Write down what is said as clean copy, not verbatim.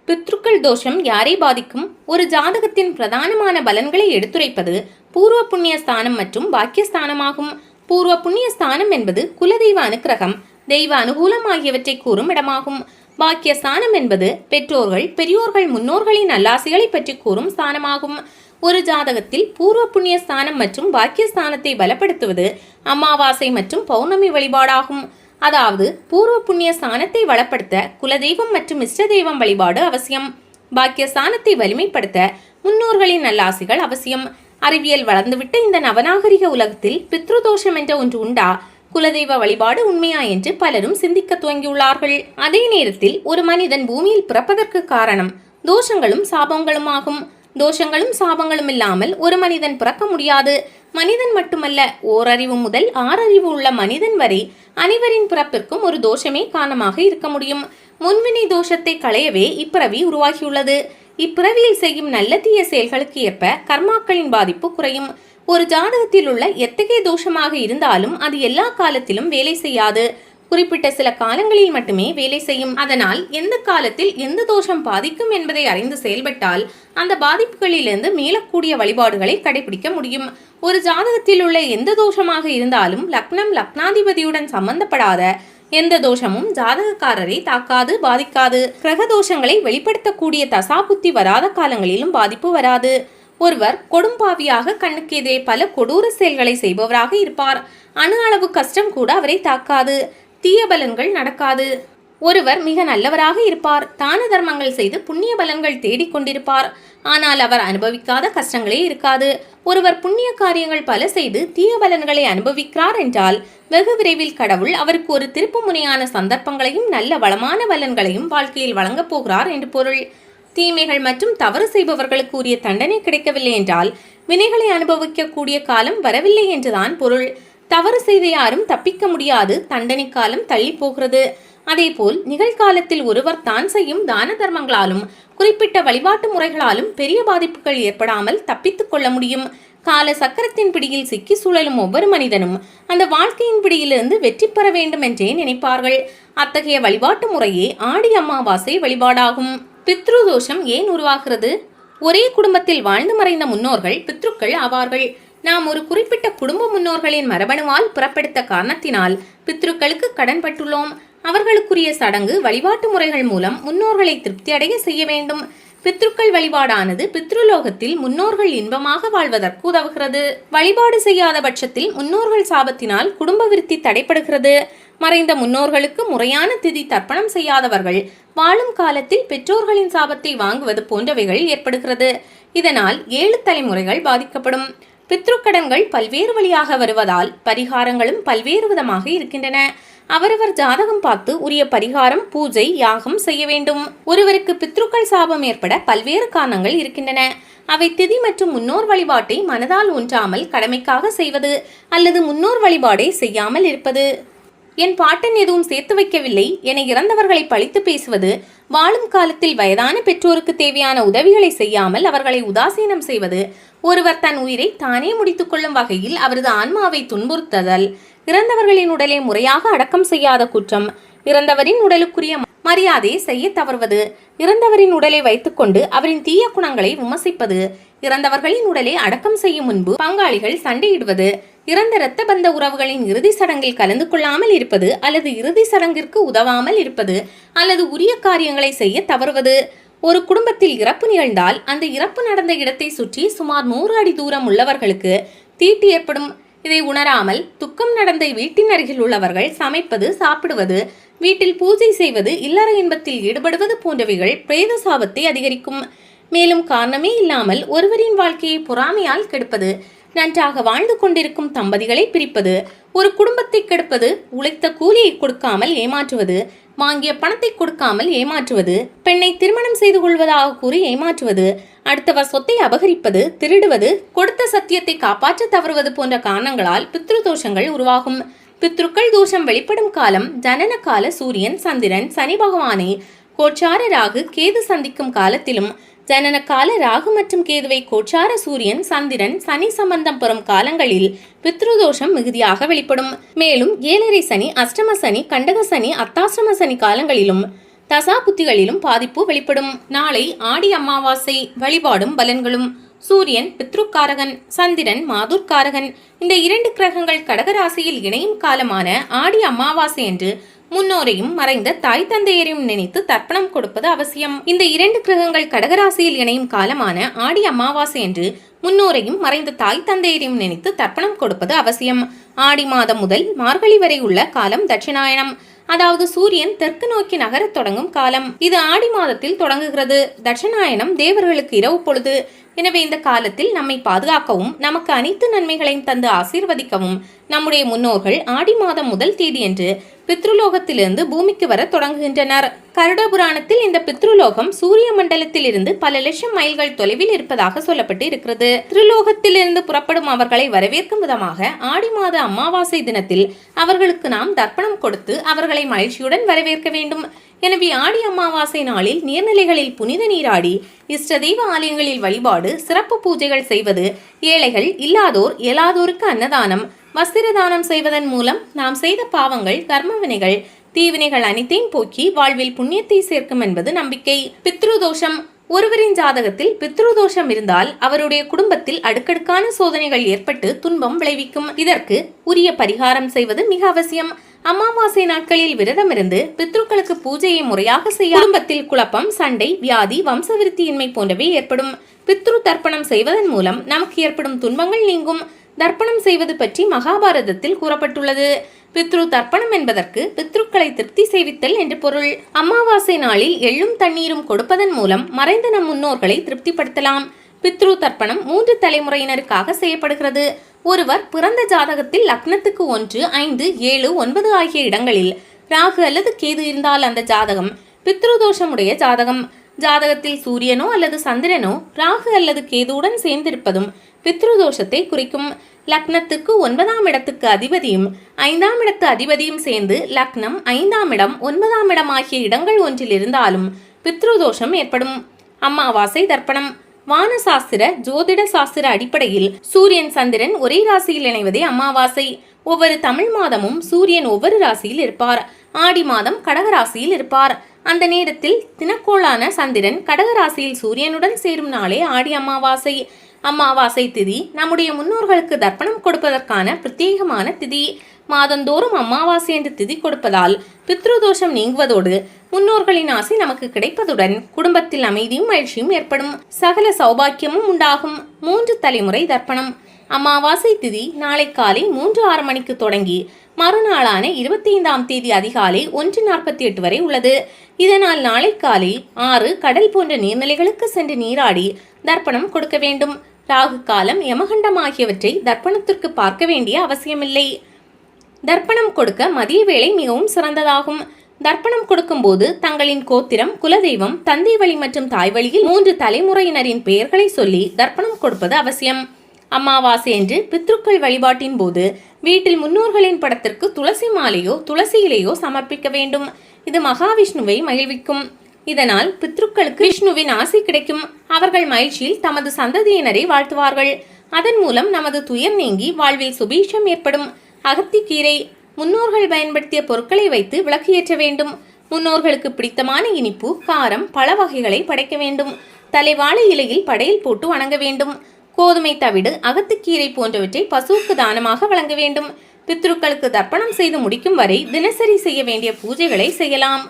பித்ருக்கள் தோஷம் யாரை பாதிக்கும்? ஒரு ஜாதகத்தின் பிரதானமான பலன்களை எடுத்துரைப்பது பூர்வ புண்ணிய ஸ்தானம் மற்றும் பாக்கியஸ்தானமாகும். பூர்வ புண்ணிய ஸ்தானம் என்பது குலதெய்வ அனுக்கிரகம், தெய்வ அனுகூலம் ஆகியவற்றை கூறும் இடமாகும். பாக்கியஸ்தானம் என்பது பெற்றோர்கள், பெரியோர்கள், முன்னோர்களின் நல்லாசிகளை பற்றி கூறும் ஸ்தானமாகும். ஒரு ஜாதகத்தில் பூர்வ புண்ணிய ஸ்தானம் மற்றும் பாக்கியஸ்தானத்தை பலப்படுத்துவது அமாவாசை மற்றும் பௌர்ணமி வழிபாடாகும். அதாவது பூர்வ புண்ணிய ஸ்தானத்தை வளப்படுத்த குலதெய்வம் மற்றும் இஷ்ட தெய்வம் வழிபாடு அவசியம். பாக்கியஸ்தானத்தை வலிமைப்படுத்த முன்னோர்களின் நல்லாசிகள் அவசியம். அறிவியல் வளர்ந்துவிட்ட இந்த நவநாகரிக உலகத்தில் பித்ருதோஷம் என்ற ஒன்று உண்டா? குலதெய்வ வழிபாடு உண்மையா என்று பலரும் சிந்திக்க துவங்கியுள்ளார்கள். அதே நேரத்தில் ஒரு மனிதன் பூமியில் பிறப்பதற்கு காரணம் தோஷங்களும் சாபங்களும் ஆகும். தோஷங்களும் சாபங்களும் இல்லாமல் ஒரு மனிதன் பிறக்க முடியாது. மனிதன் மட்டுமல்ல, ஓரறிவு முதல் 6 அறிவு உள்ள மனிதன் வரை அனைவரின் பிறப்பிற்கும் ஒரு தோஷமே காரணமாக இருக்க முடியும். முன்வினை தோஷத்தை களையவே இப்பிறவி உருவாகியுள்ளது. இப்பிறவியில் செய்யும் நல்ல தீய செயல்களுக்கு ஏற்ப கர்மாக்களின் பாதிப்பு குறையும். ஒரு ஜாதகத்தில் உள்ள எத்தகைய தோஷமாக இருந்தாலும் அது எல்லா காலத்திலும் வேலை செய்யாது. குறிப்பிட்ட சில காலங்களில் மட்டுமே வேலை செய்யும். அதனால் எந்த காலத்தில் எந்த தோஷம் பாதிக்கும் என்பதை அறிந்து செயல்பட்டால் அந்த பாதிப்புகளிலிருந்து மீளக்கூடிய வழிபாடுகளை கடைபிடிக்க முடியும். ஒரு ஜாதகத்தில் உள்ள எந்த தோஷமாக இருந்தாலும் லக்னம், லக்னாதிபதியுடன் சம்பந்தப்படாத எந்த தோஷமும் ஜாதகக்காரரை தாக்காது, பாதிக்காது. கிரக தோஷங்களை வெளிப்படுத்தக்கூடிய தசாபுத்தி வராத காலங்களிலும் பாதிப்பு வராது. ஒருவர் கொடும்பாவியாக கண்ணுக்கு எதிரே பல கொடூர செயல்களை செய்பவராக இருப்பார். அணு அளவு கஷ்டம் கூட அவரை தாக்காது, தீய பலன்கள் நடக்காது. ஒருவர் மிக நல்லவராக இருப்பார், தான தர்மங்கள் செய்து புண்ணிய பலன்கள் தேடிக்கொண்டிருப்பார். ஆனால் அவர் அனுபவிக்காத கஷ்டங்களே இருக்காது. ஒருவர் புண்ணிய காரியங்கள் பல செய்து தீய பலன்களை அனுபவிக்கிறார் என்றால் வெகு விரைவில் கடவுள் அவருக்கு ஒரு திருப்பு முனையான சந்தர்ப்பங்களையும் நல்ல வளமான பலன்களையும் வாழ்க்கையில் வழங்கப் போகிறார் என்று பொருள். தீமைகள் மற்றும் தவறு செய்பவர்களுக்கு உரிய தண்டனை கிடைக்கவில்லை என்றால் வினைகளை அனுபவிக்கக்கூடிய காலம் வரவில்லை என்றுதான் பொருள். தவறு செய்த யாரும் தப்பிக்க முடியாது, தண்டனை காலம் தள்ளி போகிறது. அதேபோல் நிகழ்காலத்தில் ஒருவர் தான் செய்யும் தான தர்மங்களாலும் குறிப்பிட்ட வழிபாட்டு முறைகளாலும் பெரிய பாதிப்புகள் ஏற்படாமல் தப்பித்துக் கொள்ள முடியும். கால சக்கரத்தின் பிடியில் சிக்கி சுழலும் ஒவ்வொரு மனிதனும் அந்த வாழ்க்கையின் பிடியிலிருந்து வெற்றி பெற வேண்டும் என்றே நினைப்பார்கள். அத்தகைய வழிபாட்டு முறையே ஆடி அமாவாசை வழிபாடாகும். பித்ரு தோஷம் ஏன் உருவாகிறது? ஒரே குடும்பத்தில் வாழ்ந்து மறைந்த முன்னோர்கள் பித்ருக்கள் ஆவார்கள். நாம் ஒரு குறிப்பிட்ட குடும்ப முன்னோர்களின் மரபணுவால் புறப்படுத்த காரணத்தினால் பித்ருக்களுக்கு கடன் பட்டுள்ளோம். அவர்களுக்குரிய சடங்கு வழிபாட்டு முறைகள் மூலம் முன்னோர்களை திருப்தி அடைய செய்ய வேண்டும். பித்ருக்கள் வழிபாடானது பித்ருலோகத்தில் முன்னோர்கள் இன்பமாக வாழ்வதற்கு உதவுகிறது. வழிபாடு செய்யாத பட்சத்தில் முன்னோர்கள் சாபத்தினால் குடும்ப விருத்தி தடைப்படுகிறது. மறைந்த முன்னோர்களுக்கு முறையான திதி தர்ப்பணம் செய்யாதவர்கள் வாழும் காலத்தில் பெற்றோர்களின் சாபத்தை வாங்குவது போன்றவைகள் ஏற்படுகிறது. இதனால் 7 தலைமுறைகள் பாதிக்கப்படும். பித்ருக்கடன்கள் பல்வேறு வழியாக வருவதால் பரிகாரங்களும் பல்வேறு விதமாக இருக்கின்றன. அவரவர் ஜாதகம் பார்த்து உரிய பரிகாரம், பூஜை, யாகம் செய்ய வேண்டும். ஒருவருக்கு பித்ருக்கள் சாபம் ஏற்பட பல்வேறு காரணங்கள் இருக்கின்றன. அவை திதி மற்றும் முன்னோர் வழிபாட்டை மனதால் ஒன்றாமல் கடமைக்காக செய்வது அல்லது முன்னோர் வழிபாடை செய்யாமல் இருப்பது. என் பாட்டன் எதுவும் சேர்த்து வைக்கவில்லை என இறந்தவர்களை பழித்து பேசுவது, வாழும் காலத்தில் வயதான பெற்றோருக்கு தேவையான உதவிகளை செய்யாமல் அவர்களை உதாசீனம் செய்வது, ஒருவர் தன் உயிரை தானே முடித்துக் கொள்ளும் வகையில் அவரது ஆன்மாவை துன்புறுத்துதல், இறந்தவர்களின் உடலை முறையாக அடக்கம் செய்யாத குற்றம், இறந்தவரின் உடலுக்குரிய மரியாதை செய்ய தவறுவது, இறந்தவரின் உடலை வைத்துக்கொண்டு அவரின் தீய குணங்களை விமர்சிப்பது, இறந்தவர்களின் உடலை அடக்கம் செய்யும் முன்பு பங்காளிகள் சண்டையிடுவது, இறந்த இரத்த பந்த உறவுகளின் இறுதி சடங்கில் கலந்து கொள்ளாமல் இருப்பது அல்லது இறுதி சடங்கிற்கு உதவாமல் இருப்பது அல்லது உரிய காரியங்களை செய்ய தவறுவது. ஒரு குடும்பத்தில் இறப்பு நிகழ்ந்தால் அந்த இறப்பு நடந்த இடத்தை சுற்றி சுமார் 100 அடி தூரம் உள்ளவர்களுக்கு தீட்டு ஏற்படும். இதை உணராமல் துக்கம் நடந்த வீட்டின் அருகில் உள்ளவர்கள் சமைப்பது, சாப்பிடுவது, வீட்டில் பூஜை செய்வது, இல்லற இன்பத்தில் ஈடுபடுவது போன்றவைகள் பிரேத சாபத்தை அதிகரிக்கும். மேலும் காரணமே இல்லாமல் ஒருவரின் வாழ்க்கையை பொறாமையால் கெடுப்பது, நன்றாக வாழ்ந்து கொண்டிருக்கும் தம்பதிகளை பிரிப்பது, ஒரு குடும்பத்தை கெடுப்பது, உழைத்த கூலியை கொடுக்காமல் ஏமாற்றுவது, வாங்கிய பணத்தை கொடுக்காமல் ஏமாற்றுவது, பெண்ணை திருமணம் செய்து கொள்வதாக கூறி ஏமாற்றுவது, அடுத்தவர் சொத்தை அபகரிப்பது, திருடுவது, கொடுத்த சத்தியத்தை காப்பாற்ற தவறுவது போன்ற காரணங்களால் பித்ரு தோஷங்கள் உருவாகும். பித்ருக்கள் தோஷம் வெளிப்படும் காலம் ஜனன கால சூரியன், சந்திரன், சனி பகவானை கோச்சார ராகு, கேது சந்திக்கும் காலத்திலும், ஜனன கால ராகு மற்றும் கேதுவை கோச்சார சூரியன், சந்திரன், சனி சம்பந்தம் பெறும் காலங்களில் பித்ருதோஷம் மிகுதியாக வெளிப்படும். மேலும் 7.5 சனி, அஷ்டம சனி, கண்டக சனி, அர்த்தாசிரம சனி காலங்களிலும் தசா புத்திகளிலும் பாதிப்பு வெளிப்படும். நாளை ஆடி அமாவாசை. வழிபாடும் பலன்களும். சூரியன் பித்ருக்காரகன், சந்திரன் மாதுர்காரகன். இந்த 2 கிரகங்கள் கடகராசியில் இணையும் காலமான ஆடி அமாவாசை என்று முன்னோரையும் மறைந்த தாய் தந்தையரையும் நினைத்து தர்ப்பணம் கொடுப்பது அவசியம். இந்த 2 கிரகங்கள் கடகராசியில் இணையும் காலமான ஆடி அமாவாசை என்று முன்னோரையும் மறைந்த தாய் தந்தையரையும் நினைத்து தர்ப்பணம் கொடுப்பது அவசியம். ஆடி மாதம் முதல் மார்கழி வரை உள்ள காலம் தட்சிணாயனம், அதாவது சூரியன் தெற்கு நோக்கி நகரத் தொடங்கும் காலம். இது ஆடி மாதத்தில் தொடங்குகிறது. தட்சிணாயனம் தேவர்களுக்கு இரவு பொழுது. எனவே இந்த காலத்தில் நம்மை பாதுகாக்கவும் நமக்கு அனைத்து நன்மைகளையும் தந்து ஆசீர்வதிக்கவும் நம்முடைய முன்னோர்கள் ஆடி மாதம் முதல் தேதியன்று பித்ருலோகத்திலிருந்து பூமிக்கு வர தொடங்குகின்றனர். கருட புராணத்தில் இந்த பித்ருலோகம் சூரிய மண்டலத்தில் இருந்து பல லட்சம் மைல்கள் தொலைவில் இருப்பதாக சொல்லப்பட்டு இருக்கிறது. திருலோகத்திலிருந்து புறப்படும் அவர்களை வரவேற்கும் விதமாக ஆடி மாத அமாவாசை தினத்தில் அவர்களுக்கு நாம் தர்ப்பணம் கொடுத்து அவர்களை மகிழ்ச்சியுடன் வரவேற்க வேண்டும். எனவே ஆடி அமாவாசை நாளில் நீர்நிலைகளில் புனித நீராடி இஷ்ட தெய்வ ஆலயங்களில் வழிபாடு, சிறப்பு பூஜைகள் செய்வது, ஏழைகள், இல்லாதோர், இயலாதோருக்கு அன்னதானம், வஸ்திரதானம் செய்வதன் மூலம் நாம் செய்த பாவங்கள், கர்ம வினைகள், தீவினைகள் அனைத்தையும் போக்கி வாழ்வில் புண்ணியத்தை சேர்க்கும் என்பது நம்பிக்கை. பித்ருதோஷம். ஒருவரின் ஜாதகத்தில் பித்ருதோஷம் இருந்தால் அவருடைய குடும்பத்தில் அடுக்கடுக்கான சோதனைகள் ஏற்பட்டு துன்பம் விளைவிக்கும். இதற்கு உரிய பரிகாரம் செய்வது மிக அவசியம். அமாவாசை நாட்களில் விரதமிருந்து பித்ருக்களுக்கு பூஜையை முறையாக செய்ய குடும்பத்தில் குழப்பம், சண்டை, வியாதி, வம்சவிருத்தியின்மை போன்றவை ஏற்படும். பித்ரு தர்ப்பணம் செய்வதன் மூலம் நமக்கு ஏற்படும் துன்பங்கள் நீங்கும். தர்ப்பணம் செய்வது பற்றி மகாபாரதத்தில் கூறப்பட்டுள்ளது. பித்ரு தர்ப்பணம் என்பதற்கு பித்ருக்களை திருப்தி செய்வித்தல் என்று பொருள். அமாவாசை நாளில் எள்ளும் தண்ணீரும் கொடுப்பதன் மூலம் மறைந்த நம் முன்னோர்களை திருப்திப்படுத்தலாம். பித்ரு தர்ப்பணம் 3 தலைமுறையினருக்காக செய்யப்படுகிறது. ஒருவர் பிறந்த ஜாதகத்தில் லக்னத்துக்கு 1, 5, 7, 9 ஆகிய இடங்களில் ராகு அல்லது கேது இருந்தால் அந்த ஜாதகம் பித்ருதோஷமுடைய ஜாதகம். ஜாதகத்தில் சூரியனோ அல்லது சந்திரனோ ராகு அல்லது கேதுவுடன் சேர்ந்திருப்பதும் பித்ருதோஷத்தை குறிக்கும். லக்னத்துக்கு 9ஆம் இடத்துக்கு அதிபதியும் 5ஆம் இடத்து அதிபதியும் சேர்ந்து லக்னம், 5ஆம் இடம், 9ஆம் இடம் ஆகிய இடங்கள் ஒன்றில் இருந்தாலும் பித்ருதோஷம் ஏற்படும். அமாவாசை தர்ப்பணம். வானசாஸ்திர ஜோதிட சாஸ்திர அடிப்படையில் சூரியன் சந்திரன் ஒரே ராசியில் இணைவதே அமாவாசை. ஒவ்வொரு தமிழ் மாதமும் சூரியன் ஒவ்வொரு ராசியில் இருப்பார். ஆடி மாதம் கடகராசியில் இருப்பார். அந்த நேரத்தில் தினக்கோளான சந்திரன் கடகராசியில் சூரியனுடன் சேரும் நாளே ஆடி அமாவாசை. அமாவாசை திதி நம்முடைய முன்னோர்களுக்கு தர்ப்பணம் கொடுப்பதற்கான பிரத்யேகமான திதி. மாதந்தோறும் அமாவாசை என்று திதி கொடுப்பதால் பித்ருதோஷம் நீங்குவதோடு முன்னோர்களின் ஆசை நமக்கு கிடைப்பதுடன் குடும்பத்தில் அமைதியும் மகிழ்ச்சியும் ஏற்படும். சகல சௌபாக்கியமும் உண்டாகும். 3 தலைமுறை தர்ப்பணம். அமாவாசை திதி நாளை காலை 3:06 மணிக்கு தொடங்கி மறுநாளான 25ஆம் தேதி அதிகாலை 1:48 வரை உள்ளது. இதனால் நாளை காலை 6 கடல் போன்ற நீர்நிலைகளுக்கு சென்று நீராடி தர்ப்பணம் கொடுக்க வேண்டும். ராகு காலம், யமகண்டம் ஆகியவற்றை தர்ப்பணத்திற்கு பார்க்க வேண்டிய அவசியமில்லை. தர்ப்பணம் கொடுக்க மதிய வேளை மிகவும் சிறந்ததாகும். தர்ப்பணம் கொடுக்கும்போது தங்களின் கோத்திரம், குலதெய்வம், தந்தை வழி மற்றும் தாய் வழியில் 3 தலைமுறையினரின் பெயர்களை சொல்லி தர்ப்பணம் கொடுப்பது அவசியம். அமாவாசை என்று பித்ருக்கள் வழிபாட்டின் போது வீட்டில் முன்னோர்களின் படத்திற்கு துளசி மாலையோ துளசி இலையோ சமர்ப்பிக்க வேண்டும். இது மகாவிஷ்ணுவை மகிழ்விக்கும். இதனால் பித்ருக்களுக்கு விஷ்ணுவின் ஆசை கிடைக்கும். அவர்கள் மகிழ்ச்சியில் தமது சந்ததியினரை வாழ்த்துவார்கள். அதன் மூலம் நமது துயர் நீங்கி வாழ்வில் சுபீட்சம் ஏற்படும். அகத்திக்கீரை. முன்னோர்கள் பயன்படுத்திய பொருட்களை வைத்து விளக்கு ஏற்ற வேண்டும். முன்னோர்களுக்கு பிடித்தமான இனிப்பு, காரம், பல வகைகளை படைக்க வேண்டும். தலைவாழை இலையில் படையல் போட்டு வணங்க வேண்டும். கோதுமை தவிடு, அகத்துக்கீரை போன்றவற்றை பசுவுக்கு தானமாக வழங்க வேண்டும். பித்ருக்களுக்கு தர்ப்பணம் செய்து முடிக்கும் வரை தினசரி செய்ய வேண்டிய பூஜைகளை செய்யலாம்.